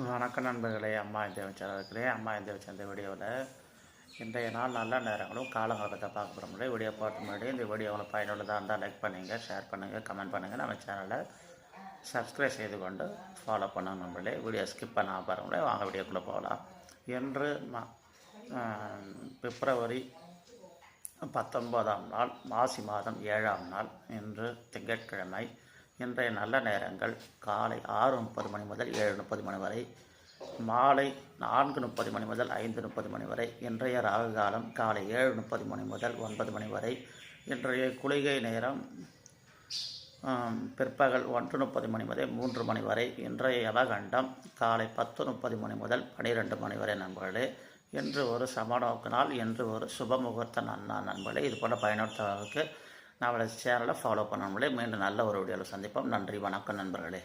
வணக்கம் நண்பர்களே, அம்மா தேவச்சந்திரர்களே. அம்மா தேவச்சந்த வீடியோவில் இன்றைய நாள் நல்ல நேரங்களும் காலங்களை பற்றி பார்க்க போகிறோம். வீடியோ பார்த்து முன்னாடி இந்த வீடியோ உங்களுக்கு பயனுள்ளதாக இருந்தால் லைக் பண்ணுங்கள், ஷேர் பண்ணுங்கள், கமெண்ட் பண்ணுங்கள். நம்ம சேனலை சப்ஸ்கிரைப் செய்து கொண்டு ஃபாலோ பண்ணுங்க நண்பர்களே. வீடியோ ஸ்கிப் பண்ணாமல் பாருங்களேன். வாங்க வீடியோக்குள்ளே போகலாம். இன்று பிப்ரவரி 19ஆம் நாள், மாசி மாதம் 7ஆம் நாள். இன்று திங்கட்கிழமை. இன்றைய நல்ல நேரங்கள் காலை 6:30 மணி முதல் 7:30 மணி வரை, மாலை 4:30 மணி முதல் 5:30 மணி வரை. இன்றைய ராகு காலம் காலை 7:30 மணி முதல் 9 மணி வரை. இன்றைய குளிகை நேரம் பிற்பகல் 1:30 மணி முதல் 3 மணி வரை. இன்றைய யமகண்டம் காலை 10:30 மணி முதல் 12 மணி வரை நண்பர்களே. இன்று ஒரு சமநோக்கு நாள், இன்று ஒரு சுபமுகூர்த்த நன்னாள் நண்பர்களே. இது போன்ற பயனுள்ள நம்மளோட சேனலை ஃபாலோ பண்ண முடியல. மீண்டும் நல்ல ஒரு வீடியோவில் சந்திப்போம். நன்றி, வணக்கம் நண்பர்களே.